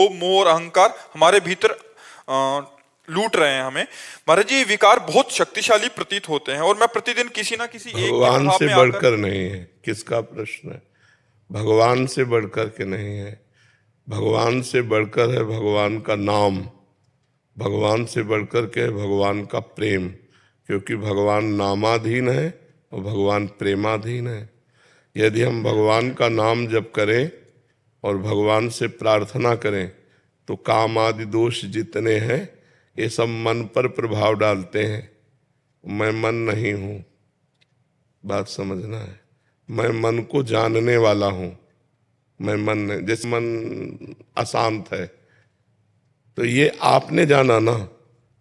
वो मोह और अहंकार हमारे भीतर लूट रहे हैं हमें। महाराज जी, विकार बहुत शक्तिशाली प्रतीत होते हैं और मैं प्रतिदिन किसी ना किसी एक के भगवान प्रभाव से में आकर। बढ़कर नहीं है, किसका प्रश्न है? भगवान से बढ़कर के नहीं है। भगवान से बढ़कर है भगवान का नाम, भगवान से बढ़कर के है भगवान का प्रेम, क्योंकि भगवान नामाधीन है और भगवान प्रेमाधीन है। यदि हम भगवान का नाम जप करें और भगवान से प्रार्थना करें तो काम आदि दोष जितने हैं ये सब मन पर प्रभाव डालते हैं। मैं मन नहीं हूँ, बात समझना है। मैं मन को जानने वाला हूँ, मैं मन नहीं। जैसे मन अशांत है तो ये आपने जाना ना,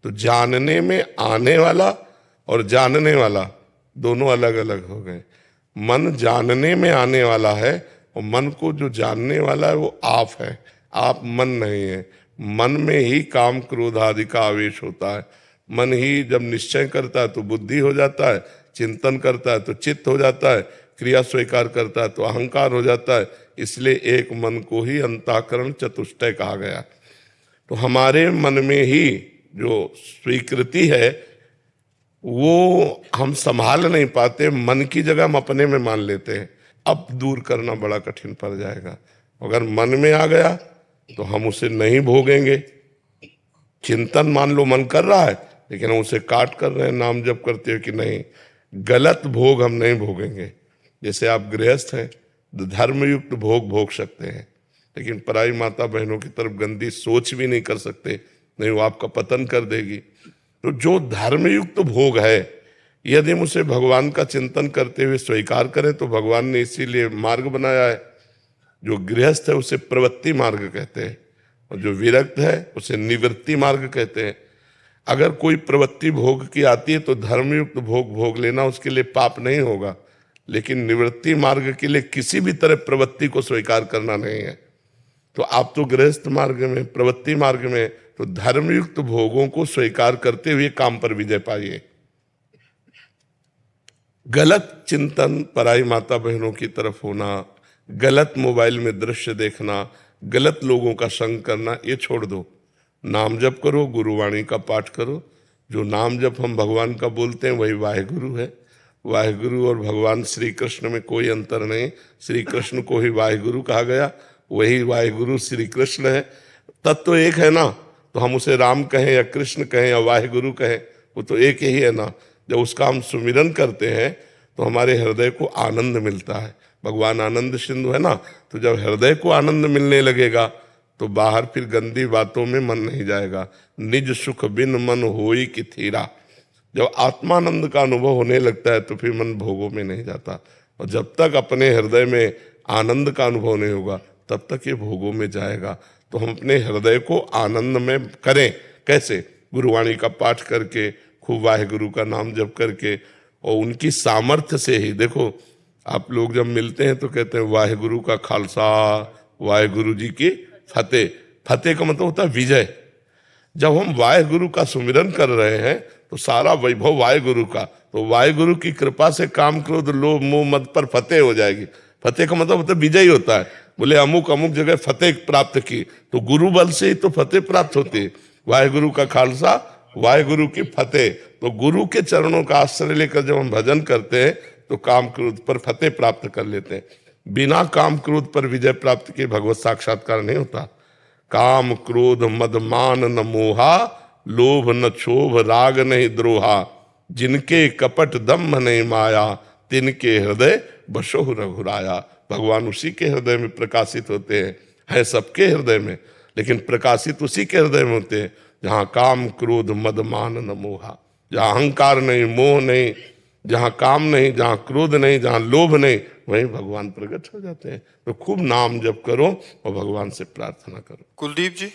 तो जानने में आने वाला और जानने वाला दोनों अलग अलग हो गए। मन जानने में आने वाला है और मन को जो जानने वाला है वो आप है, आप मन नहीं है। मन में ही काम क्रोध आदि का आवेश होता है। मन ही जब निश्चय करता है तो बुद्धि हो जाता है, चिंतन करता है तो चित्त हो जाता है, क्रिया स्वीकार करता है तो अहंकार हो जाता है। इसलिए एक मन को ही अंतःकरण चतुष्टय कहा गया। तो हमारे मन में ही जो स्वीकृति है वो हम संभाल नहीं पाते, मन की जगह हम अपने में मान लेते हैं। अब दूर करना बड़ा कठिन पड़ जाएगा। अगर मन में आ गया तो हम उसे नहीं भोगेंगे। चिंतन मान लो मन कर रहा है लेकिन हम उसे काट कर रहे हैं, नाम जप करते हो कि नहीं, गलत भोग हम नहीं भोगेंगे। जैसे आप गृहस्थ हैं तो धर्मयुक्त भोग भोग सकते हैं, लेकिन पराई माता बहनों की तरफ गंदी सोच भी नहीं कर सकते, नहीं वो आपका पतन कर देगी। तो जो धर्मयुक्त भोग है यदि हम उसे भगवान का चिंतन करते हुए स्वीकार करें तो भगवान ने इसीलिए मार्ग बनाया है। जो गृहस्थ है उसे प्रवृत्ति मार्ग कहते हैं और जो विरक्त है उसे निवृत्ति मार्ग कहते हैं। अगर कोई प्रवृत्ति भोग की आती है तो धर्मयुक्त भोग भोग लेना उसके लिए पाप नहीं होगा, लेकिन निवृत्ति मार्ग के लिए किसी भी तरह प्रवृत्ति को स्वीकार करना नहीं है। तो आप तो गृहस्थ मार्ग में, प्रवृत्ति मार्ग में, तो धर्मयुक्त भोगों को स्वीकार करते हुए काम पर विजय पाइए। गलत चिंतन पराई माता बहनों की तरफ होना, गलत मोबाइल में दृश्य देखना, गलत लोगों का संग करना, ये छोड़ दो। नाम जप करो, गुरुवाणी का पाठ करो। जो नाम जप हम भगवान का बोलते हैं वही वाहेगुरु है। वाहेगुरु और भगवान श्री कृष्ण में कोई अंतर नहीं। श्री कृष्ण को ही वाहेगुरु कहा गया, वही वाहेगुरु श्री कृष्ण है। तत्व एक है ना, तो हम उसे राम कहें या कृष्ण कहें या वाहेगुरु कहें, वो तो एक ही है ना। जब उसका हम सुमिरन करते हैं तो हमारे हृदय को आनंद मिलता है। भगवान आनंद सिंधु है ना, तो जब हृदय को आनंद मिलने लगेगा तो बाहर फिर गंदी बातों में मन नहीं जाएगा। निज सुख बिन मन होई कि थीरा। जब आत्मानंद का अनुभव होने लगता है तो फिर मन भोगों में नहीं जाता। और जब तक अपने हृदय में आनंद का अनुभव नहीं होगा तब तक ये भोगों में जाएगा। तो हम अपने हृदय को आनंद में करें। कैसे? गुरुवाणी का पाठ करके, खूब वाहेगुरु का नाम जप करके, और उनकी सामर्थ्य से ही। देखो आप लोग जब मिलते हैं तो कहते हैं वाहेगुरु का खालसा, वाहेगुरु जी की फतेह। फतेह का मतलब होता है विजय। जब हम वाहेगुरु का सुमिरन कर रहे हैं तो सारा वैभव वाहेगुरु का, तो वाहेगुरु की कृपा से काम क्रोध लोभ मोह मद पर फतेह हो जाएगी। फतेह का मतलब होता है विजय होता है। बोले अमुक अमुक जगह फतेह प्राप्त की, तो गुरु बल से ही तो फतेह प्राप्त होती है। वाहेगुरु का खालसा, वाहेगुरु की फतेह। तो गुरु के चरणों का आश्रय लेकर जब हम भजन करते हैं तो काम क्रोध पर फतेह प्राप्त कर लेते हैं। बिना काम क्रोध पर विजय प्राप्त किए भगवत साक्षात्कार नहीं होता। काम क्रोध मद मान न मोहा, लोभ न क्षोभ राग नहीं द्रोहा। जिनके कपट दम्भ नहीं माया, तिनके हृदय बसो रघुराया। भगवान उसी के हृदय में प्रकाशित होते हैं सबके हृदय में, लेकिन प्रकाशित उसी के हृदय में होते हैं जहाँ काम क्रोध मद मान न मोहा, जहाँ अहंकार नहीं, मोह नहीं, जहाँ काम नहीं, जहाँ क्रोध नहीं, जहाँ लोभ नहीं, वहीं भगवान प्रकट हो जाते हैं। तो खूब नाम जप करो और भगवान से प्रार्थना करो। कुलदीप जी,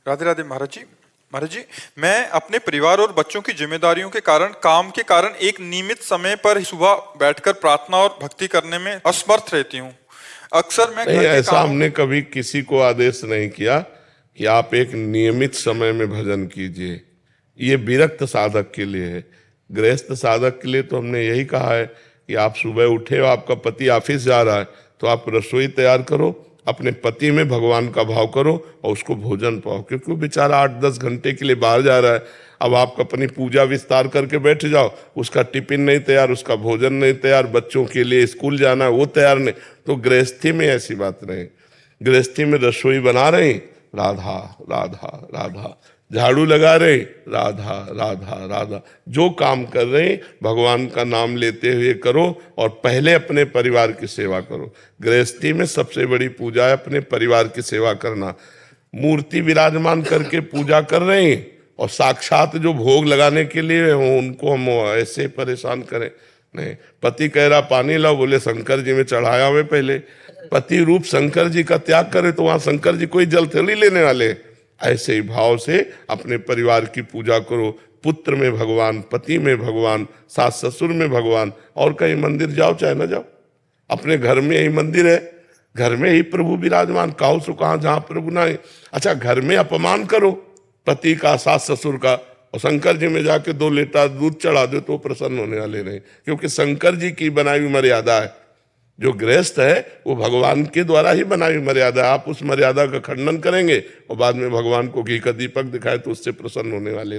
राधे राधे। महाराज जी, मैं अपने परिवार और बच्चों की जिम्मेदारियों के कारण, काम के कारण एक नियमित समय पर सुबह बैठकर प्रार्थना और भक्ति करने में असमर्थ रहती हूँ। अक्सर मैं नहीं, ऐसा हमने कभी किसी को आदेश नहीं किया कि आप एक नियमित समय में भजन कीजिए। ये विरक्त साधक के लिए है। गृहस्थ साधक के लिए तो हमने यही कहा है कि आप सुबह उठे हो, आपका पति ऑफिस जा रहा है तो आप रसोई तैयार करो अपने पति में भगवान का भाव करो और उसको भोजन पाओ, क्योंकि वो बेचारा 8-10 घंटे के लिए बाहर जा रहा है। अब आप अपनी पूजा विस्तार करके बैठ जाओ, उसका टिफिन नहीं तैयार, उसका भोजन नहीं तैयार, बच्चों के लिए स्कूल जाना है वो तैयार नहीं। तो गृहस्थी में ऐसी बात नहीं। गृहस्थी में रसोई बना रहे, राधा राधा राधा, झाड़ू लगा रहे, राधा राधा राधा, जो काम कर रहे हैं भगवान का नाम लेते हुए करो और पहले अपने परिवार की सेवा करो। गृहस्थी में सबसे बड़ी पूजा है अपने परिवार की सेवा करना। मूर्ति विराजमान करके पूजा कर रहे हैं और साक्षात जो भोग लगाने के लिए हो उनको हम ऐसे परेशान करें नहीं। पति कह रहा पानी लाओ, बोले शंकर जी में चढ़ाया हुए, पहले पति रूप शंकर जी का त्याग करे तो वहां शंकर जी कोई जल थोड़ी लेने वाले। ऐसे ही भाव से अपने परिवार की पूजा करो। पुत्र में भगवान, पति में भगवान, सास ससुर में भगवान, और कहीं मंदिर जाओ चाहे ना जाओ, अपने घर में ही मंदिर है, घर में ही प्रभु विराजमान। काहू सो कहाँ जहाँ प्रभु ना है। अच्छा, घर में अपमान करो पति का, सास ससुर का, और शंकर जी में जाके 2 लीटर दूध चढ़ा दो तो प्रसन्न होने वाले नहीं, क्योंकि शंकर जी की बनाई हुई मर्यादा है। जो गृहस्थ है वो भगवान के द्वारा ही बनाई हुई मर्यादा है। आप उस मर्यादा का खंडन करेंगे और बाद में भगवान को घी का दीपक दिखाए तो उससे प्रसन्न होने वाले